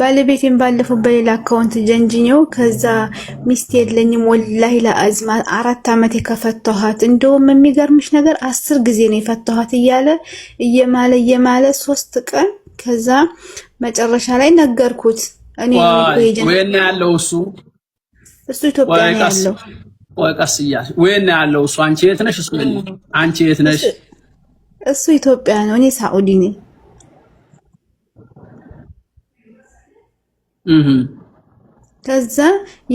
ባለቤቴን ባለፈው በሌላ አካውንት ጀንጅኘው ከዛ ሚስት የለኝም ወላሂ ለአዝማ 4 አመት የከፈተኋት እንደውም የሚገርምሽ ነገር 10 ጊዜ ነው የፈተኋት እየማለ 3 ቀን ከዛ መጨረሻ ላይ ነገርኩት እኔ ወይኔ ያለው እሱ ኢትዮጵያ ነው ያለው ወቀስያ ወይኔ ያለው አንቺ የት ነሽ አንቺ የት ነሽ እሱ ኢትዮጵያ ነው እኔ ሳኡዲ ነኝ ከዛ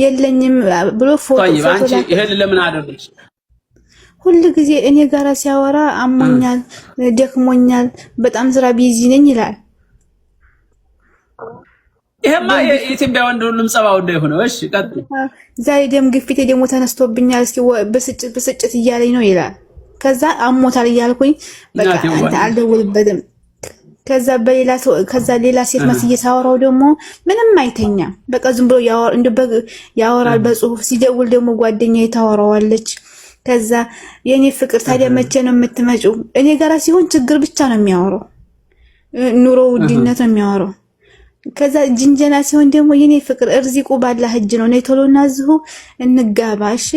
የለኝም ብሎ ፎቶ አንቺ ይሄን ለምን አደረግሽ ሁሉ ጊዜ እኔ ጋራ ሲያወራ አሞኛል ደክሞኛል በጣም ስራ ቢዚ ነኝ ይላል ይሄማ የኢትዮጵያ ወንድ ሁሉም ጸባው እንደሆነ እሺ ቀጥል ዛሬ ደም ግፊቴ ደግሞ ተነስቶብኛል እስኪ በስጭት እያለኝ ነው ይላል ከዛ አሞታል እያልኩኝ በቃ አንተ አልደውልበትም ከዛ ሌላ ሴት መስዬ ሳወራው ደግሞ ምንም አይተኛ በቃ ዝም ብሎ ያወራል በጽሁፍ ሲደውል ደግሞ ጓደኛዬ ታወራዋለች ከዛ የኔ ፍቅር ታዲያ መቼ ነው የምትመጪው እኔ ጋራ ሲሆን ችግር ብቻ ነው የሚያወራው ኑሮ ውድነት ነው የሚያወራው ከዛ ጅንጀና ሲሆን ደግሞ የኔ ፍቅር እርዚቁ ባላህ እጅ ነው ነይ ቶሎና ዝሁ እንጋባ እሺ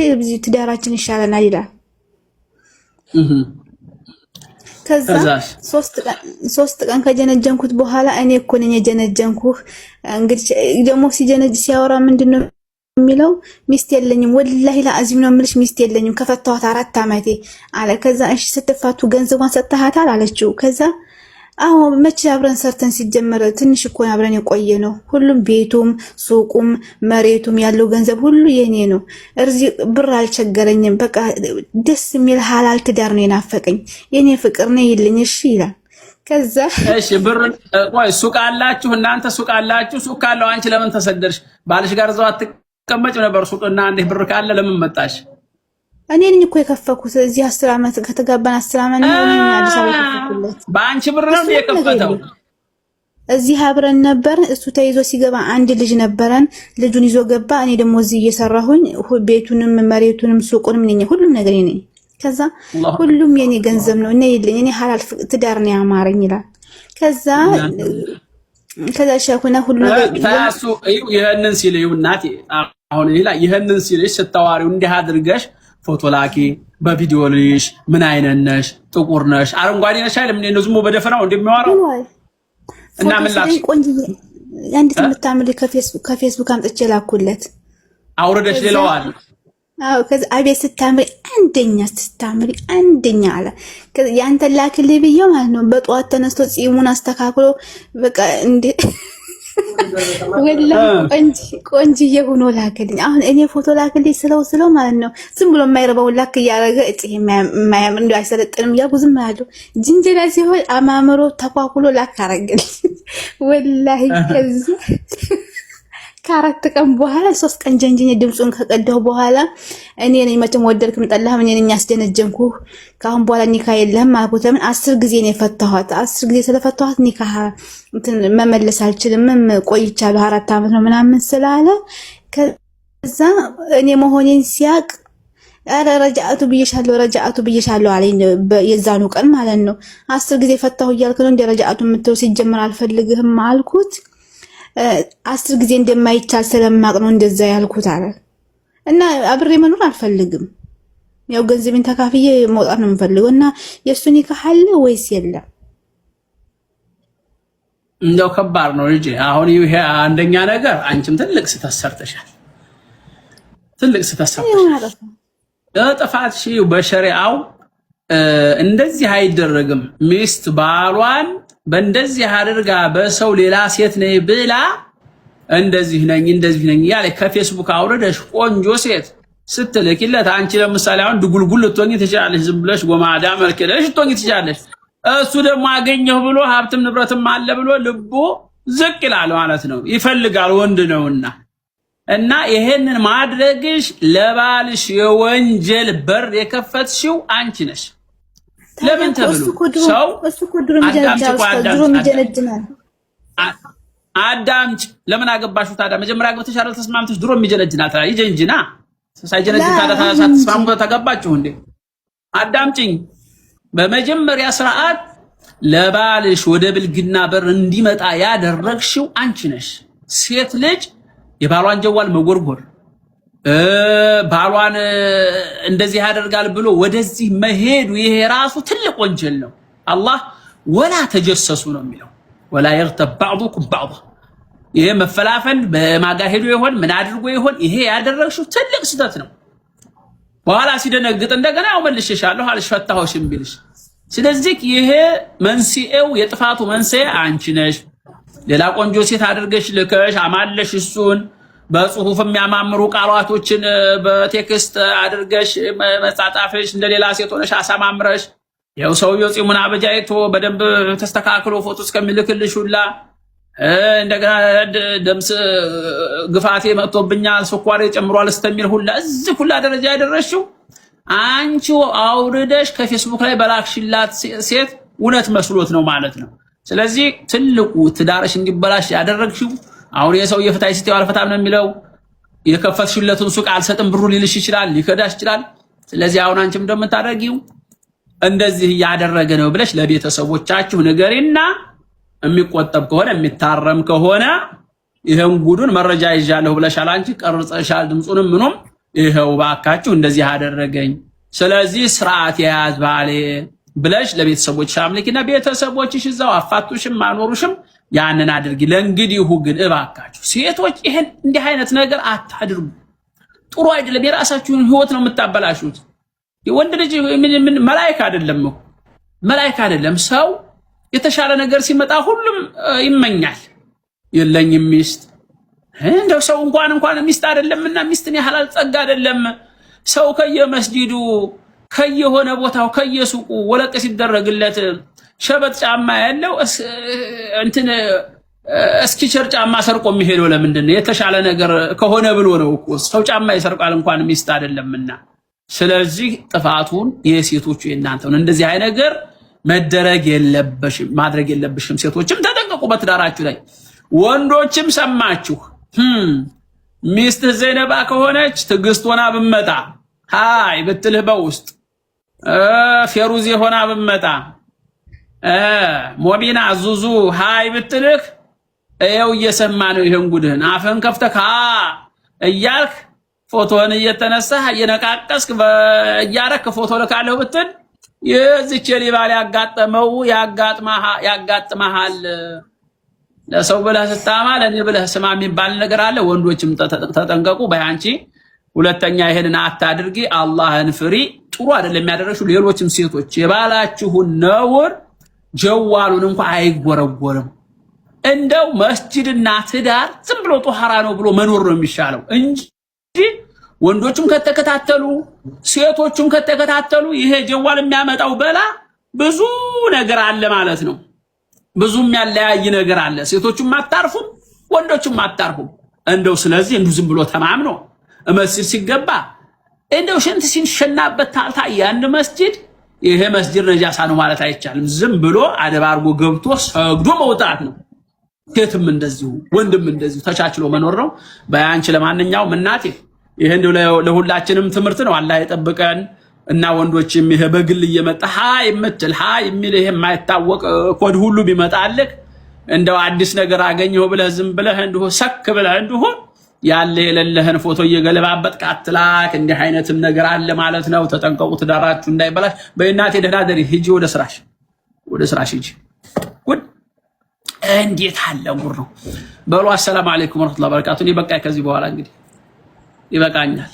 ትዳራችን ይሻለናል ይላል ከዛ 3 ቀን ከጀነጀንኩት በኋላ እኔ እኮ ነኝ የጀነጀንኩህ እንግዲህ ደግሞ ሲያወራ ምንድነው የሚለው ሚስት የለኝም ወላሂ ለአዚም ነው የምልሽ ሚስት የለኝም ከፈታኋት 4 አመቴ አለ ከዛ እሺ ስትፋቱ ገንዘቧን ሰጥተሃታል አለችው ከዛ አዎ መቼ አብረን ሰርተን ሲጀመር ትንሽ እኮ አብረን የቆየ ነው ሁሉም ቤቱም ሱቁም መሬቱም ያለው ገንዘብ ሁሉ የኔ ነው ብር አልቸገረኝም በቃ ደስ የሚል ሐላል ትዳር ነው የናፈቀኝ የኔ ፍቅር ነው ይልኝ እሺ ይላል ከዛ እሺ ብር ቆይ ሱቅ አላችሁ እናንተ ሱቅ አላችሁ ሱቅ ካለው አንቺ ለምን ተሰደርሽ ባልሽ ጋር ዘው አትቀመጭ ነበር ሱቅና እንዴ ብር ካለ ለምን መጣሽ እኔ ነኝ እኮ የከፈኩት እዚህ 10 አመት ከተጋባን 10 አመት ነው እኔ አዲስ አበባ የከፈኩለት በአንቺ ብር ነው የከፈተው እዚህ አብረን ነበር እሱ ተይዞ ሲገባ አንድ ልጅ ነበረን ልጁን ይዞ ገባ እኔ ደግሞ እዚህ እየሰራሁኝ ቤቱንም መሬቱንም ሱቁንም ነኝ ሁሉም ነገር ነኝ ከዛ ሁሉም የኔ ገንዘብ ነው እኔ ይልኝ እኔ ሐላል ትዳር ነው ያማረኝ ይላል ከዛ ሻኩና ሁሉ ነገር ታሱ ይሄንን ሲልዩ እናቴ አሁን ይሄንን ሲልሽ ስታዋሪው እንዲህ አድርገሽ ፎቶ ላኪ በቪዲዮ ልሽ ምን አይነት ነሽ ጥቁር ነሽ አረንጓዴ ነሽ አይደል ምን ነው ዝም በደፈናው እንደሚያወራው እና ምን ላክሽ ቆንጆዬ አንድ ትምታምል ከፌስቡክ አምጥቼ ላኩለት አውረደሽ ሌላዋል አው ከዛ አቤት ስታምሪ አንደኛ አለ ያንተ ላክልኝ ብዬው ማለት ነው በጧት ተነስቶ ጺሙን አስተካክሎ በቃ እንዴ ወላሂ ቆንጆዬ ሆኖ ላክልኝ አሁን እኔ ፎቶ ላክልኝ ስለው ማለት ነው ዝም ብሎ የማይረባው ላክ ያረገ እጪ የማያምር እንደው አይሰለጥንም ያጉ ዝም ያለው ጅንጀላ ሲሆን አማምሮ ተኳኩሎ ላክ አረገልኝ ወላሂ ከዚህ ከአራት ቀን በኋላ 3 ቀን ጀንጅኝ ድምጹን ከቀዳው በኋላ እኔ ነኝ መቼም ወደድክም ጠላህም እኔ ነኝ ያስደነጀንኩ ካሁን በኋላ ኒካ የለህም ማለት ለምን 10 ጊዜ ነው የፈታኋት 10 ጊዜ ስለፈታኋት ኒካ መመለስ አልችልም ቆይቻለሁ 4 አመት ነው ምናምን ስላለ ከዛ እኔ መሆኔን ሲያቅ አረ ረጃአቱ ብዬሻለሁ አለኝ የዛኑ ቀን ማለት ነው 10 ጊዜ ፈታሁ እያልክ ነው እንደ ረጃአቱ የምትለው ሲጀመር አልፈልግህም አልኩት 10 ጊዜ እንደማይቻል ስለማቅ ነው እንደዛ ያልኩት አለ እና አብሬ መኖር አልፈልግም ያው ገንዘቤን ተካፍዬ መውጣት ነው የምፈልገው እና የሱ ኒካህ አለ ወይስ የለም እንደው ከባድ ነው እንጂ አሁን ይሄ አንደኛ ነገር አንቺም ትልቅ ስተሰርተሻል ጥፋትሽ በሸሪዓው እንደዚህ አይደረግም ሚስት ባሏን በእንደዚህ አድርጋ በሰው ሌላ ሴት ነኝ ብላ እንደዚህ ነኝ ያለ ከፌስቡክ አውረደሽ ቆንጆ ሴት ስትልኪለት አንቺ ለምሳሌ አሁን ድጉልጉል ልትሆኚ ትችላለሽ ዝም ብለሽ ጎማዳ መልከለሽ ልትሆኚ ትችላለሽ እሱ ደግሞ አገኘሁ ብሎ ሀብትም ንብረትም አለ ብሎ ልቡ ዝቅ ይላል ማለት ነው ይፈልጋል ወንድ ነውና እና ይሄንን ማድረግሽ ለባልሽ የወንጀል በር የከፈትሽው አንቺ ነሽ ለምን ተብሎ ሰው እሱ ድሮ የሚጀነጅናል አዳምጭ ለምን አገባሽው ታዲያ መጀመሪያ አግብተሽ አይደል ተስማምተሽ ድሮ የሚጀነጅናል ታዲያ ይጀንጅና ሳይጀነጅ ታዲያ ተስማምቶ ተገባችሁ እንዴ አዳምጪኝ በመጀመሪያ ስርዓት ለባልሽ ወደ ብልግና በር እንዲመጣ ያደረግሽው አንቺ ነሽ ሴት ልጅ የባሏን ጀዋል መጎርጎር ባሏን እንደዚህ ያደርጋል ብሎ ወደዚህ መሄዱ ይሄ ራሱ ትልቅ ወንጀል ነው። አላህ ወላ ተጀሰሱ ነው የሚለው። ወላ يغتب بعضكم بعضا ይሄ መፈላፈል በማጋሄዱ ይሆን ምን አድርጎ ይሆን ይሄ ያደረግሽው ትልቅ ስህተት ነው። በኋላ ሲደነግጥ እንደገና ያው መልሽሻለሁ አልፈታሁሽም ቢልሽ፣ ስለዚህ ይሄ መንስኤው የጥፋቱ መንስኤ አንቺ ነሽ። ሌላ ቆንጆ ሴት አድርገሽ ልከሽ አማለሽ እሱን በጽሁፍ የሚያማምሩ ቃላቶችን በቴክስት አድርገሽ መጻጻፍሽ እንደሌላ ሴት ሆነሽ አሳማምረሽ ያው ሰውየው ፂሙን አበጃይቶ በደንብ ተስተካክሎ ፎቶ እስከሚልክልሽ ሁላ እንደገና ደምስ ግፋቴ መጥቶብኛል ስኳሬ ጨምሯል እስከሚል ሁላ እዚህ ሁላ ደረጃ ያደረሽው አንቺ አውርደሽ ከፌስቡክ ላይ በላክሽላት ሴት እውነት መስሎት ነው ማለት ነው። ስለዚህ ትልቁ ትዳርሽ እንዲበላሽ ያደረግሽው አሁን የሰው የፍታይ ሲተው አልፈታም ነው የሚለው የከፈትሽለቱን ሱቅ አልሰጥም ብሩ ሊልሽ ይችላል ሊከዳሽ ይችላል። ስለዚህ አሁን አንቺም እንደምታደርጊው እንደዚህ ያደረገ ነው ብለሽ ለቤተሰቦቻችሁ ንገሪና የሚቆጠብ ከሆነ የሚታረም ከሆነ ይሄን ጉዱን መረጃ ይዣለሁ ብለሻል አንቺ ቀርጸሻል ድምጹንም ምኑም ይሄው ባካችሁ እንደዚህ ያደረገኝ ስለዚህ ስርዓት የያዝ ባሌ ብለሽ ለቤተሰቦች አምልኪና ቤተሰቦችሽ እዛው አፋቱሽም ማኖሩሽም ያንን አድርጊ። ለእንግዲሁ ግን እባካችሁ ሴቶች ይሄን እንዲህ አይነት ነገር አታድርጉ። ጥሩ አይደለም። የራሳችሁን ህይወት ነው የምታበላሹት። የወንድ ልጅ ምን መላእክት አይደለም እኮ መላእክት አይደለም። ሰው የተሻለ ነገር ሲመጣ ሁሉም ይመኛል። የለኝም ሚስት እንደው ሰው እንኳን ሚስት አይደለምና ሚስትን ያህላል ጸጋ አይደለም። ሰው ከየመስጂዱ ከየሆነ ቦታው ከየሱቁ ወለቅ ሲደረግለት ሸበት ጫማ ያለው እንትን እስኪቸር ጫማ ሰርቆ የሚሄደው ለምንድን ነው? የተሻለ ነገር ከሆነ ብሎ ነው እኮ ሰው ጫማ ይሰርቃል እንኳን ሚስት አይደለምና። ስለዚህ ጥፋቱን የሴቶቹ የእናንተ ነው። እንደዚህ አይነት ነገር መደረግ የለበሽም ማድረግ የለብሽም። ሴቶችም ተጠንቀቁ በትዳራችሁ ላይ። ወንዶችም ሰማችሁ ሚስት ዘይነባ ከሆነች ትግስት ሆና ብመጣ ሃይ ብትልህ በውስጥ ፌሩዝ ሆና ብመጣ ሞቢና ዙዙ ሃይ ብትልህ እየው እየሰማ ነው ይሄን ጉድህን አፈን ከፍተካ እያልክ ፎቶን እየተነሳህ እየነቃቀስክ በእያረክ ፎቶ ልካለሁ ብትል የዚች ሊባል ያጋጠመው ያጋጥማሃል። ለሰው ብለህ ስታማ ለኔ ብለህ ስማ የሚባል ነገር አለ። ወንዶችም ተጠንቀቁ በአንቺ። ሁለተኛ ይሄንን አታድርጊ። አላህን ፍሪ። ጥሩ አይደለም የሚያደርሹ ሌሎችም ሴቶች የባላችሁን ነውር ጀዋሉን እንኳን አይጎረጎርም። እንደው መስጂድና ትዳር ዝም ብሎ ጧሃራ ነው ብሎ መኖር ነው የሚሻለው እንጂ ወንዶቹም ከተከታተሉ ሴቶቹም ከተከታተሉ ይሄ ጀዋል የሚያመጣው በላ ብዙ ነገር አለ ማለት ነው። ብዙም ያለያይ ነገር አለ። ሴቶቹም አታርፉም ወንዶቹም አታርፉም። እንደው ስለዚህ እንዱ ዝም ብሎ ተማምኖ መስጂድ ሲገባ እንደው ሽንት ሲንሸናበት ታልታ ያን መስጂድ ይሄ መስጂድ ነጃሳ ነው ማለት አይቻልም። ዝም ብሎ አደባርጎ ገብቶ ሰግዶ መውጣት ነው። ሴትም እንደዚሁ ወንድም እንደዚሁ ተቻችሎ መኖር ነው። በአንቺ ለማንኛውም እናቴ ይሄ እንደው ለሁላችንም ትምህርት ነው። አላህ ይጠብቀን እና ወንዶችም ይሄ በግል እየመጣ ሃይ የምትል ሃይ የሚል ይሄ የማይታወቅ ኮድ ሁሉ ቢመጣልክ እንደው አዲስ ነገር አገኘው ብለህ ዝም ብለህ እንደው ሰክ ብለህ እንደው ያለ የሌለህን ፎቶ እየገለባበጥክ አትላክ። እንዲህ አይነትም ነገር አለ ማለት ነው። ተጠንቀቁ ትዳራችሁ እንዳይበላሽ። በእናቴ ደህና ደሪ ሂጂ ወደ ስራሽ ሂጂ። ጉድ እንዴት አለ ጉር ነው በሉ። አሰላሙ አለይኩም ወራህመቱላሂ ወበረካቱ። እኔ በቃ ከዚህ በኋላ እንግዲህ ይበቃኛል።